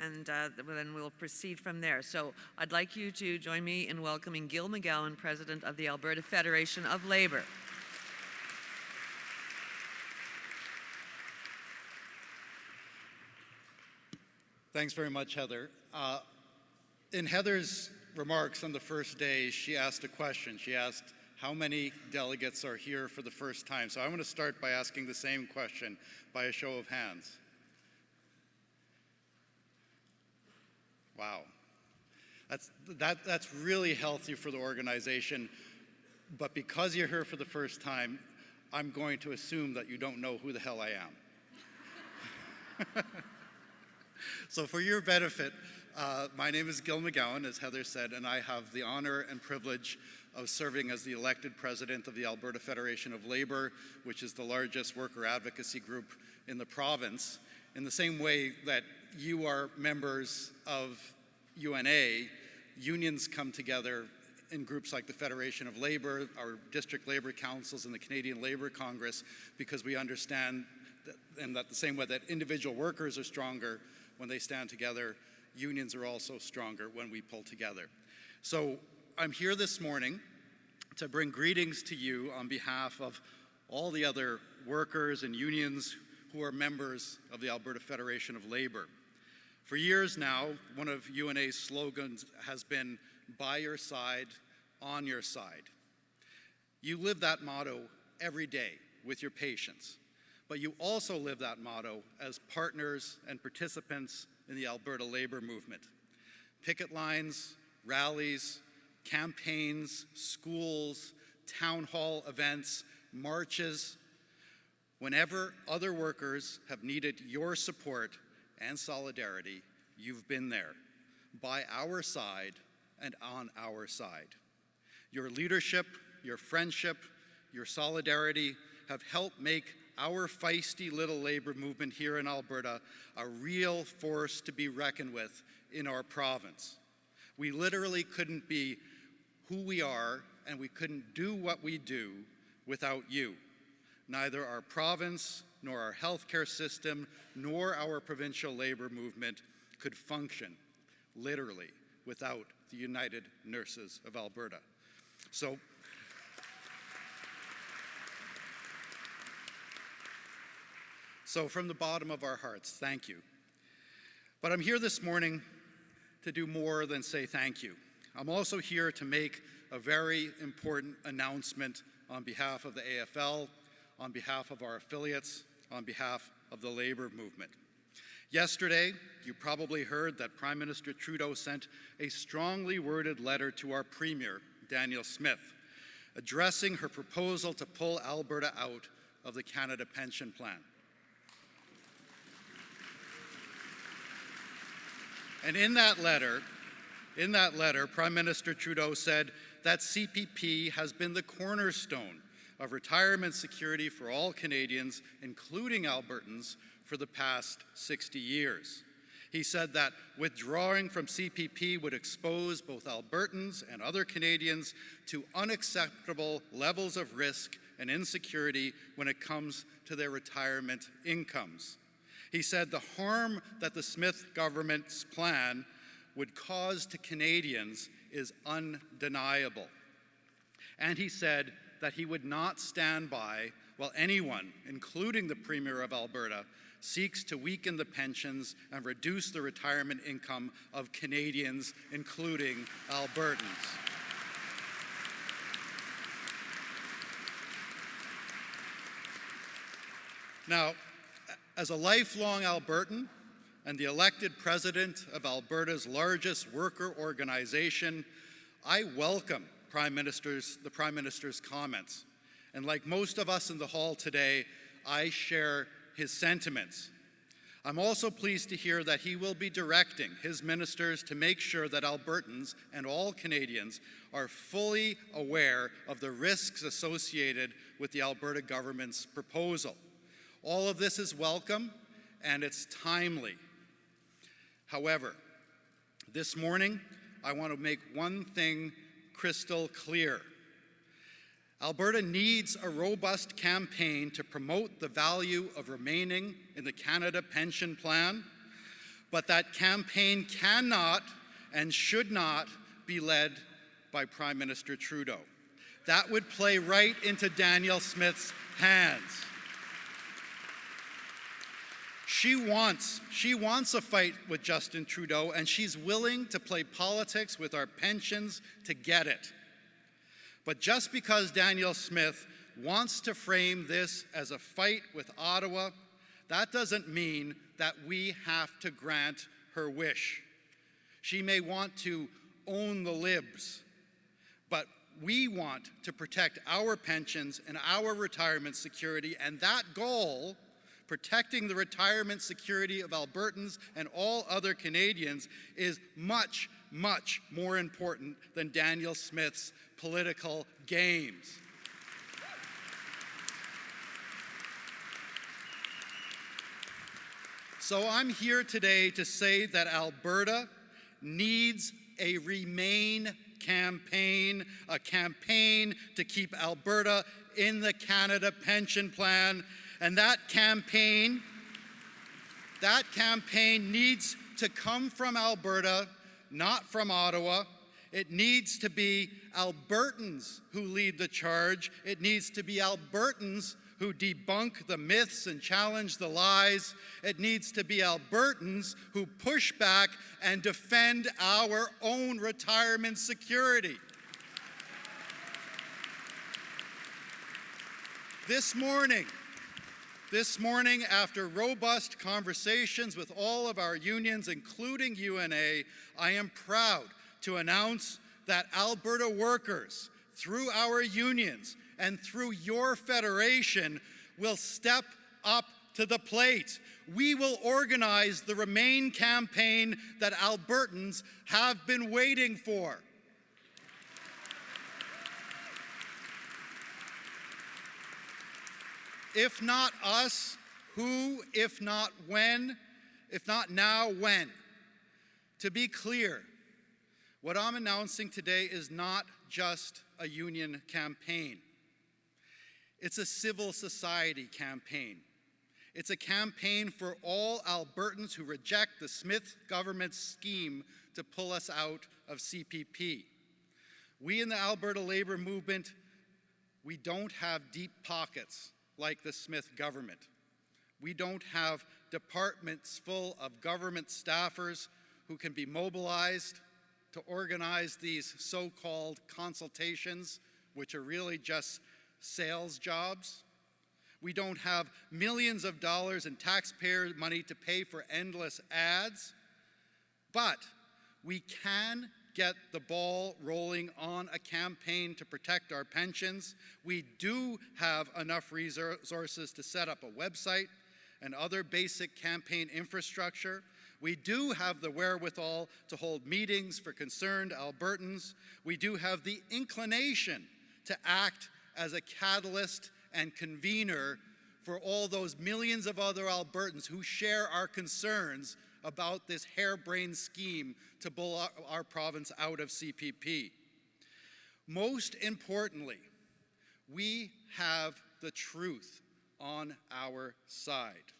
and then we'll proceed from there. So I'd like you to join me in welcoming Gil McGowan, President of the Alberta Federation of Labour. Thanks very much, Heather. In Heather's remarks on the first day, she asked a question. She asked, how many delegates are here for the first time? So I want to start by asking the same question by a show of hands. Wow. That's really healthy for the organization, but because you're here for the first time, I'm going to assume that you don't know who the hell I am. So for your benefit, my name is Gil McGowan, as Heather said, and I have the honor and privilege of serving as the elected president of the Alberta Federation of Labour, which is the largest worker advocacy group in the province. In the same way that you are members of UNA, unions come together in groups like the Federation of Labour, our district labour councils, and the Canadian Labour Congress, because we understand that the same way that individual workers are stronger when they stand together, unions are also stronger when we pull together. So I'm here this morning to bring greetings to you on behalf of all the other workers and unions who are members of the Alberta Federation of Labour. For years now, one of UNA's slogans has been, by your side, on your side. You live that motto every day with your patients, but you also live that motto as partners and participants in the Alberta labor movement. Picket lines, rallies, campaigns, schools, town hall events, marches. Whenever other workers have needed your support and solidarity, you've been there, by our side and on our side. Your leadership, your friendship, your solidarity have helped make our feisty little labor movement here in Alberta a real force to be reckoned with in our province. We literally couldn't be who we are, and we couldn't do what we do without you. Neither our province, nor our healthcare system, nor our provincial labor movement could function, literally, without the United Nurses of Alberta. So from the bottom of our hearts, thank you. But I'm here this morning to do more than say thank you. I'm also here to make a very important announcement on behalf of the AFL, on behalf of our affiliates, on behalf of the labor movement. Yesterday, you probably heard that Prime Minister Trudeau sent a strongly worded letter to our Premier, Danielle Smith, addressing her proposal to pull Alberta out of the Canada Pension Plan. And in that letter, Prime Minister Trudeau said that CPP has been the cornerstone of retirement security for all Canadians, including Albertans, for the past 60 years. He said that withdrawing from CPP would expose both Albertans and other Canadians to unacceptable levels of risk and insecurity when it comes to their retirement incomes. He said the harm that the Smith government's plan would cause to Canadians is undeniable. And he said that he would not stand by while anyone, including the Premier of Alberta, seeks to weaken the pensions and reduce the retirement income of Canadians, including Albertans. Now, as a lifelong Albertan and the elected president of Alberta's largest worker organization, I welcome the Prime Minister's comments. And like most of us in the hall today, I share his sentiments. I'm also pleased to hear that he will be directing his ministers to make sure that Albertans and all Canadians are fully aware of the risks associated with the Alberta government's proposal. All of this is welcome, and it's timely. However, this morning, I want to make one thing crystal clear. Alberta needs a robust campaign to promote the value of remaining in the Canada Pension Plan, but that campaign cannot and should not be led by Prime Minister Trudeau. That would play right into Danielle Smith's hands. She wants a fight with Justin Trudeau, and she's willing to play politics with our pensions to get it. But just because Danielle Smith wants to frame this as a fight with Ottawa, that doesn't mean that we have to grant her wish. She may want to own the Libs, but we want to protect our pensions and our retirement security, and that goal, protecting the retirement security of Albertans and all other Canadians, is much, much more important than Danielle Smith's political games. So I'm here today to say that Alberta needs a Remain campaign, a campaign to keep Alberta in the Canada Pension Plan. And that campaign needs to come from Alberta, not from Ottawa. It needs to be Albertans who lead the charge. It needs to be Albertans who debunk the myths and challenge the lies. It needs to be Albertans who push back and defend our own retirement security. This morning, after robust conversations with all of our unions, including UNA, I am proud to announce that Alberta workers, through our unions and through your federation, will step up to the plate. We will organize the Remain campaign that Albertans have been waiting for. If not us, who? If not when? If not now, when? To be clear, what I'm announcing today is not just a union campaign. It's a civil society campaign. It's a campaign for all Albertans who reject the Smith government's scheme to pull us out of CPP. We in the Alberta labor movement, we don't have deep pockets like the Smith government. We don't have departments full of government staffers who can be mobilized to organize these so-called consultations, which are really just sales jobs. We don't have millions of dollars in taxpayer money to pay for endless ads, but we can get the ball rolling on a campaign to protect our pensions. We do have enough resources to set up a website and other basic campaign infrastructure. We do have the wherewithal to hold meetings for concerned Albertans. We do have the inclination to act as a catalyst and convener for all those millions of other Albertans who share our concerns about this harebrained scheme to pull our province out of CPP. Most importantly, we have the truth on our side.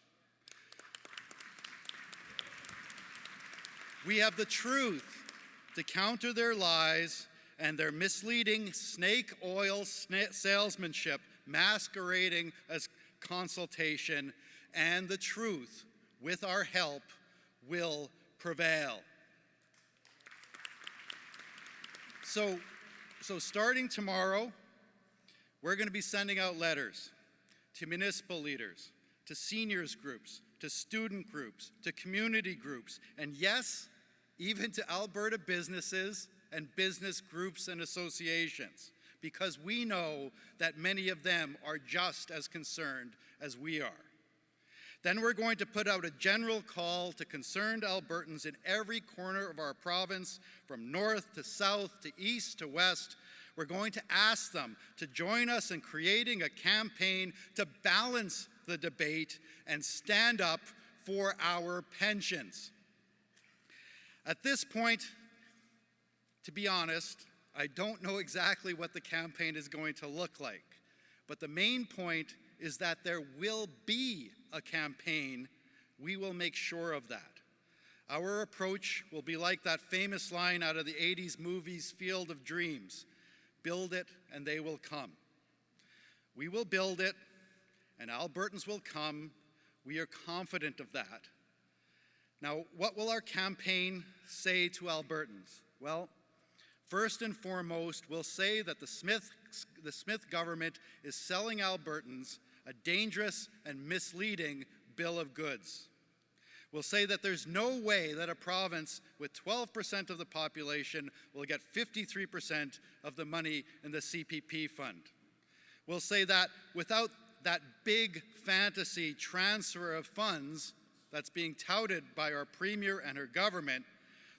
We have the truth to counter their lies and their misleading snake oil salesmanship masquerading as consultation, and the truth, with our help, will prevail. So starting tomorrow, we're going to be sending out letters to municipal leaders, to seniors groups, to student groups, to community groups, and yes, even to Alberta businesses and business groups and associations, because we know that many of them are just as concerned as we are. Then we're going to put out a general call to concerned Albertans in every corner of our province, from north to south to east to west. We're going to ask them to join us in creating a campaign to balance the debate and stand up for our pensions. At this point, to be honest, I don't know exactly what the campaign is going to look like, but the main point is that there will be a campaign. We will make sure of that. Our approach will be like that famous line out of the 80s movie's Field of Dreams, "Build it and they will come." We will build it and Albertans will come. We are confident of that. Now, what will our campaign say to Albertans? Well, first and foremost, we'll say that the Smith government is selling Albertans a dangerous and misleading bill of goods. We'll say that there's no way that a province with 12% of the population will get 53% of the money in the CPP fund. We'll say that without that big fantasy transfer of funds that's being touted by our Premier and her government,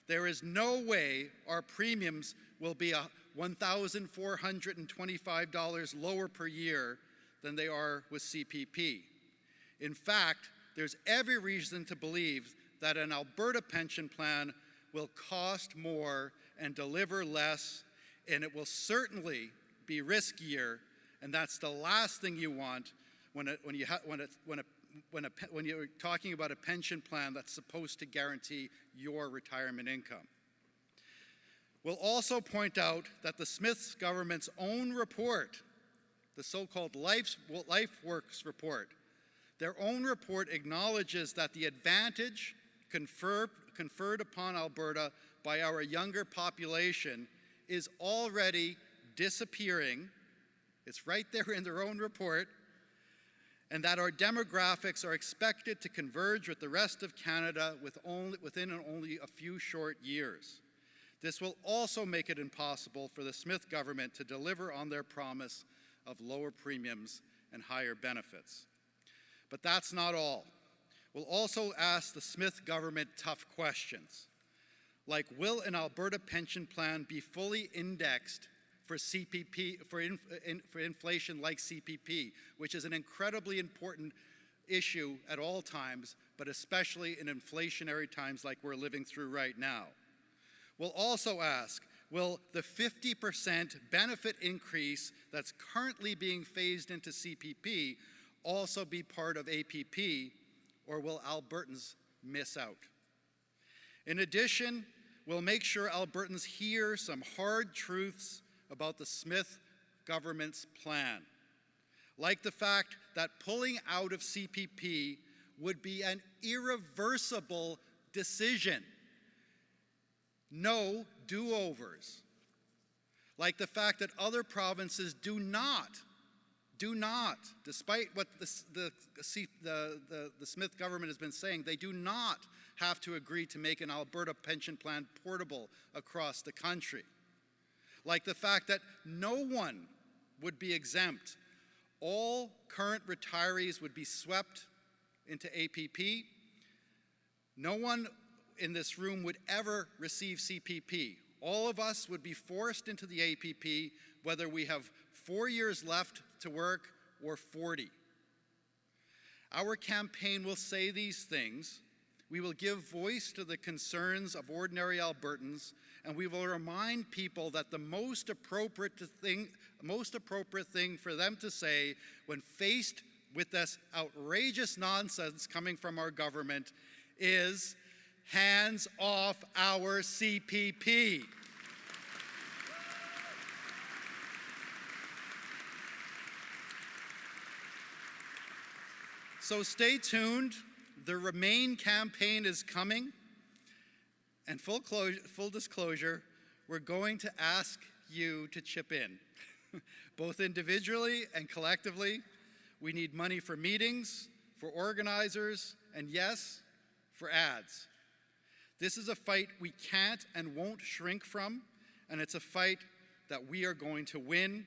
there is no way our premiums will be $1,425 lower per year than they are with CPP. In fact, there's every reason to believe that an Alberta pension plan will cost more and deliver less, and it will certainly be riskier, and that's the last thing you want when you're talking about a pension plan that's supposed to guarantee your retirement income. We'll also point out that the Smith government's own report, the so-called LifeWorks report, their own report acknowledges that the advantage conferred upon Alberta by our younger population is already disappearing. It's right there in their own report, and that our demographics are expected to converge with the rest of Canada within only a few short years. This will also make it impossible for the Smith government to deliver on their promise of lower premiums and higher benefits. But that's not all. We'll also ask the Smith government tough questions, like will an Alberta pension plan be fully indexed for CPP, for inflation like CPP, which is an incredibly important issue at all times, but especially in inflationary times like we're living through right now. We'll also ask, will the 50% benefit increase that's currently being phased into CPP also be part of APP, or will Albertans miss out? In addition, we'll make sure Albertans hear some hard truths about the Smith government's plan, like the fact that pulling out of CPP would be an irreversible decision. No do-overs. Like the fact that other provinces do not, despite what the Smith government has been saying, they do not have to agree to make an Alberta pension plan portable across the country. Like the fact that no one would be exempt. All current retirees would be swept into APP. No one in this room would ever receive CPP. All of us would be forced into the APP, whether we have 4 years left to work or 40. Our campaign will say these things. We will give voice to the concerns of ordinary Albertans, and we will remind people that the most appropriate thing for them to say when faced with this outrageous nonsense coming from our government is, hands off our CPP. So stay tuned. The Remain campaign is coming. And full disclosure, we're going to ask you to chip in, both individually and collectively. We need money for meetings, for organizers, and yes, for ads. This is a fight we can't and won't shrink from, and it's a fight that we are going to win,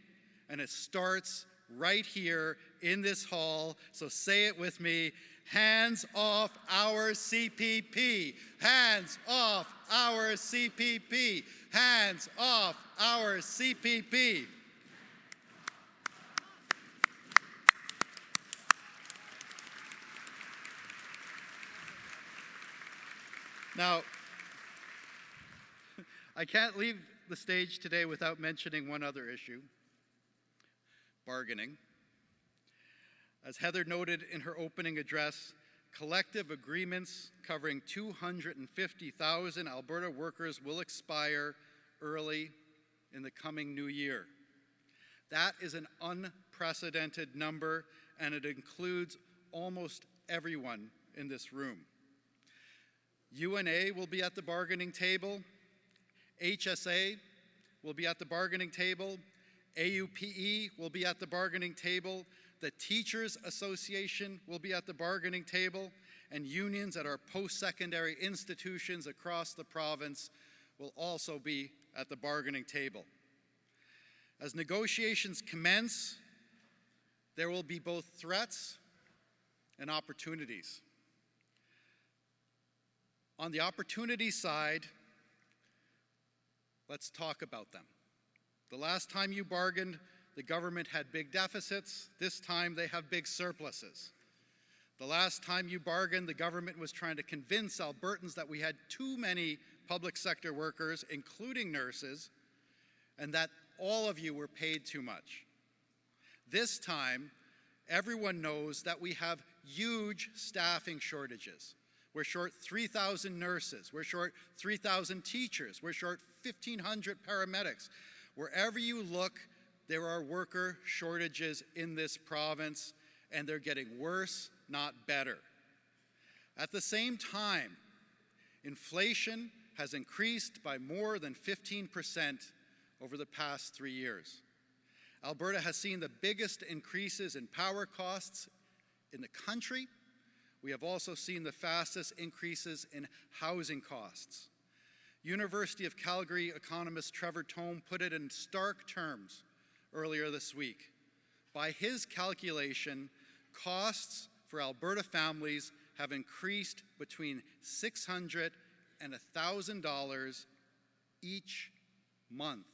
and it starts right here in this hall. So say it with me: hands off our CPP. Hands off our CPP. Hands off our CPP. Now, I can't leave the stage today without mentioning one other issue: bargaining. As Heather noted in her opening address, collective agreements covering 250,000 Alberta workers will expire early in the coming new year. That is an unprecedented number, and it includes almost everyone in this room. UNA will be at the bargaining table. HSA will be at the bargaining table. AUPE will be at the bargaining table. The Teachers Association will be at the bargaining table, and unions at our post-secondary institutions across the province will also be at the bargaining table. As negotiations commence, there will be both threats and opportunities. On the opportunity side, let's talk about them. The last time you bargained, the government had big deficits. This time they have big surpluses. The last time you bargained, the government was trying to convince Albertans that we had too many public sector workers, including nurses, and that all of you were paid too much. This time, everyone knows that we have huge staffing shortages. We're short 3,000 nurses. We're short 3,000 teachers. We're short 1,500 paramedics. Wherever you look, there are worker shortages in this province, and they're getting worse, not better. At the same time, inflation has increased by more than 15% over the past 3 years. Alberta has seen the biggest increases in power costs in the country. We have also seen the fastest increases in housing costs. University of Calgary economist Trevor Tome put it in stark terms earlier this week. By his calculation, costs for Alberta families have increased between $600 and $1,000 each month.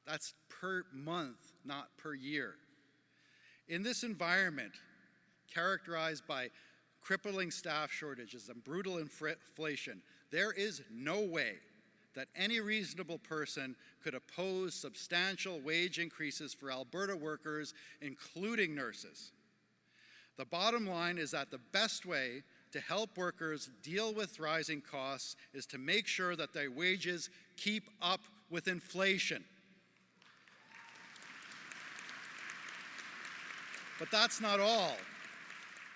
That's per month, not per year. In this environment, characterized by crippling staff shortages and brutal inflation, there is no way that any reasonable person could oppose substantial wage increases for Alberta workers, including nurses. The bottom line is that the best way to help workers deal with rising costs is to make sure that their wages keep up with inflation. But that's not all.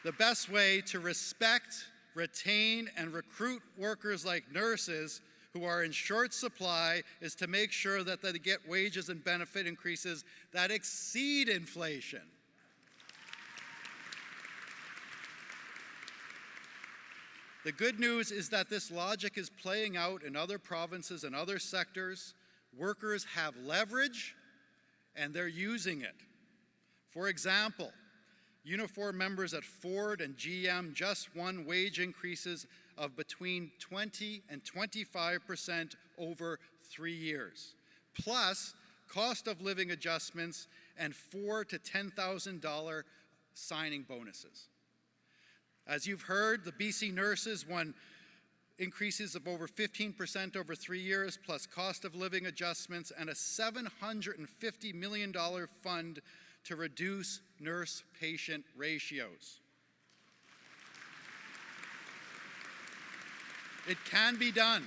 The best way to respect, retain, and recruit workers like nurses who are in short supply is to make sure that they get wages and benefit increases that exceed inflation. The good news is that this logic is playing out in other provinces and other sectors. Workers have leverage, and they're using it. For example, uniform members at Ford and GM just won wage increases of between 20 and 25% over 3 years, plus cost of living adjustments and $4,000 to $10,000 signing bonuses. As you've heard, the BC nurses won increases of over 15% over 3 years, plus cost of living adjustments and a $750 million fund to reduce nurse-patient ratios. It can be done.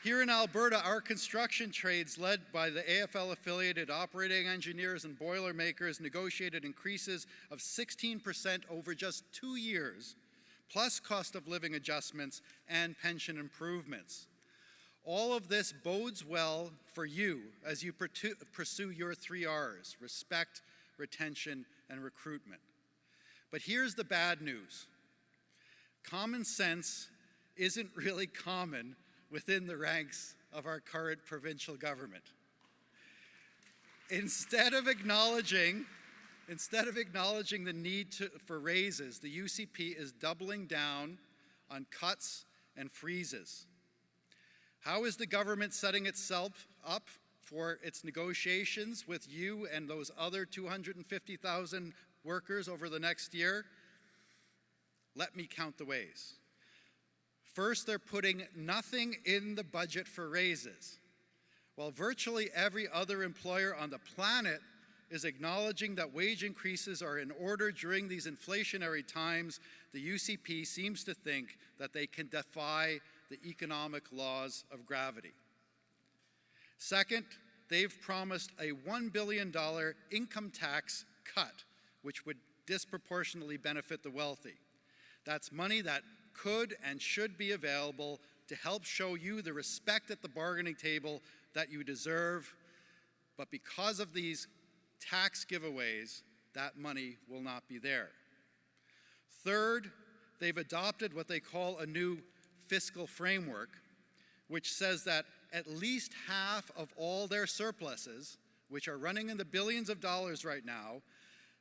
Here in Alberta, our construction trades, led by the AFL-affiliated operating engineers and boilermakers, negotiated increases of 16% over just 2 years, plus cost of living adjustments and pension improvements. All of this bodes well for you as you pursue your 3 R's: respect, retention, and recruitment. But here's the bad news. Common sense isn't really common within the ranks of our current provincial government. Instead of acknowledging the need for raises, the UCP is doubling down on cuts and freezes. How is the government setting itself up for its negotiations with you and those other 250,000 workers over the next year? Let me count the ways. First, they're putting nothing in the budget for raises. While virtually every other employer on the planet is acknowledging that wage increases are in order during these inflationary times. The UCP seems to think that they can defy the economic laws of gravity. Second, they've promised a $1 billion income tax cut, which would disproportionately benefit the wealthy. That's money that could and should be available to help show you the respect at the bargaining table that you deserve. But because of these tax giveaways, that money will not be there. Third, they've adopted what they call a new fiscal framework, which says that at least half of all their surpluses, which are running in the billions of dollars right now,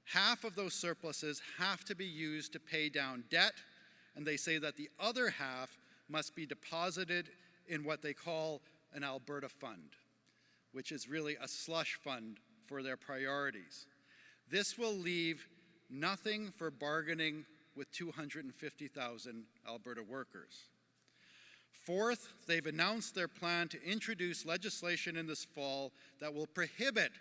half of those surpluses have to be used to pay down debt, and they say that the other half must be deposited in what they call an Alberta fund, which is really a slush fund for their priorities. This will leave nothing for bargaining with 250,000 Alberta workers. Fourth, they've announced their plan to introduce legislation in this fall that will prohibit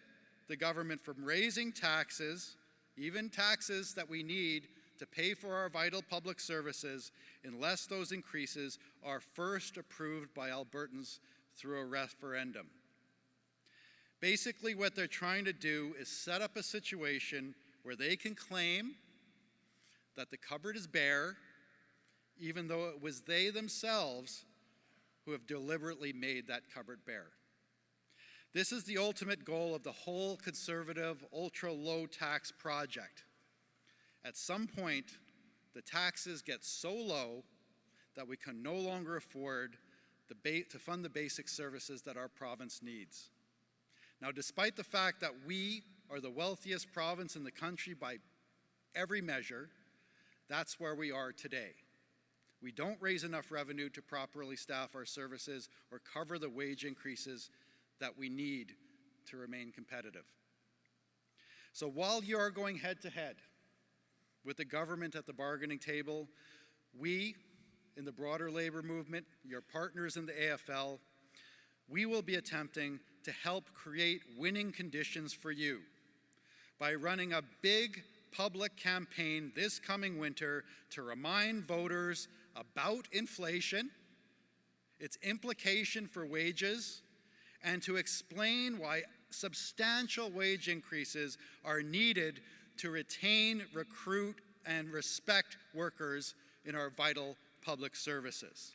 the government from raising taxes, even taxes that we need to pay for our vital public services, unless those increases are first approved by Albertans through a referendum. Basically, what they're trying to do is set up a situation where they can claim that the cupboard is bare, even though it was they themselves who have deliberately made that cupboard bare. This is the ultimate goal of the whole conservative, ultra-low tax project. At some point, the taxes get so low that we can no longer afford to fund the basic services that our province needs. Now, despite the fact that we are the wealthiest province in the country by every measure, that's where we are today. We don't raise enough revenue to properly staff our services or cover the wage increases that we need to remain competitive. So while you are going head to head with the government at the bargaining table, we, in the broader labor movement, your partners in the AFL, we will be attempting to help create winning conditions for you by running a big public campaign this coming winter to remind voters about inflation, its implication for wages, and to explain why substantial wage increases are needed to retain, recruit, and respect workers in our vital public services.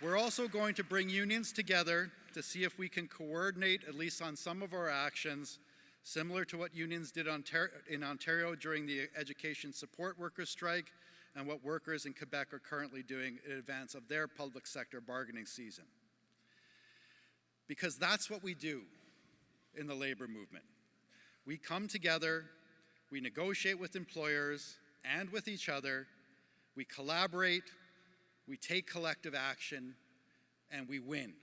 We're also going to bring unions together to see if we can coordinate, at least on some of our actions, similar to what unions did in Ontario during the education support workers strike and what workers in Quebec are currently doing in advance of their public sector bargaining season. Because that's what we do in the labor movement. We come together, we negotiate with employers and with each other, we collaborate, we take collective action, and we win.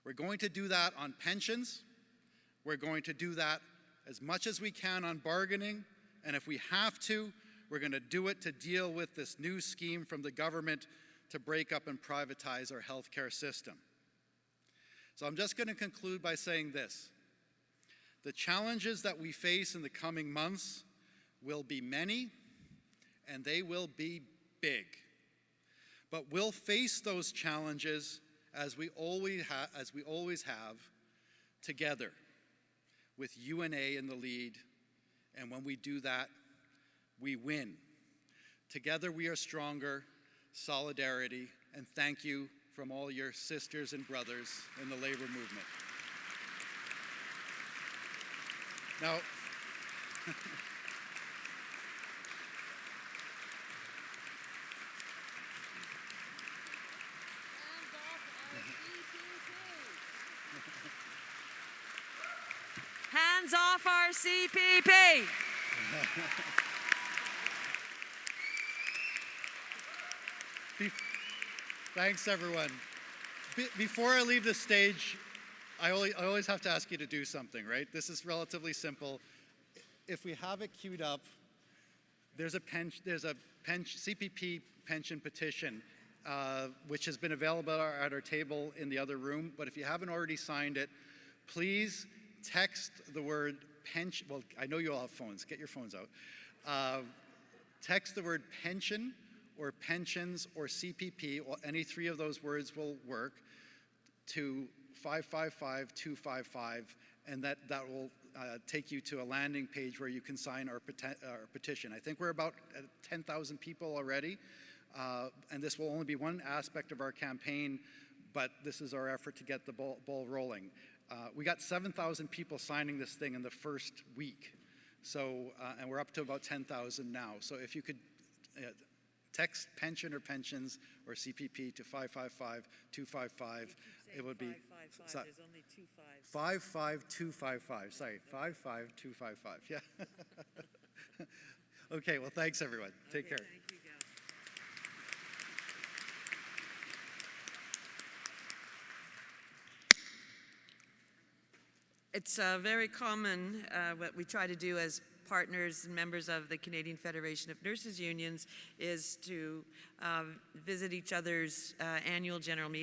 We're going to do that on pensions. We're going to do that as much as we can on bargaining. And if we have to, we're going to do it to deal with this new scheme from the government to break up and privatize our healthcare system. So I'm just going to conclude by saying this. The challenges that we face in the coming months will be many, and they will be big. But we'll face those challenges as we always have, together, with UNA in the lead. And when we do that, we win. Together we are stronger. Solidarity, and thank you from all your sisters and brothers in the labor movement. Now, Hands off our CPP. Thanks, everyone. Before I leave the stage, I always have to ask you to do something, right? This is relatively simple. If we have it queued up, there's a CPP pension petition, which has been available at our table in the other room. But if you haven't already signed it, please text the word pension. Well, I know you all have phones. Get your phones out. Text the word pension or pensions or CPP, or any three of those words will work, to 555-255, and that will take you to a landing page where you can sign our petition. I think we're about 10,000 people already, and this will only be one aspect of our campaign, but this is our effort to get the ball rolling. We got 7,000 people signing this thing in the first week, so and we're up to about 10,000 now. So if you could text pension or pensions or CPP to 555-255, it would be 555. There's only 2 5s. 55255. Sorry, 55255. Yeah. Okay. Well, thanks everyone. Take care. Thank you, Gal. It's very common, what we try to do as partners and members of the Canadian Federation of Nurses Unions is to visit each other's annual general meeting.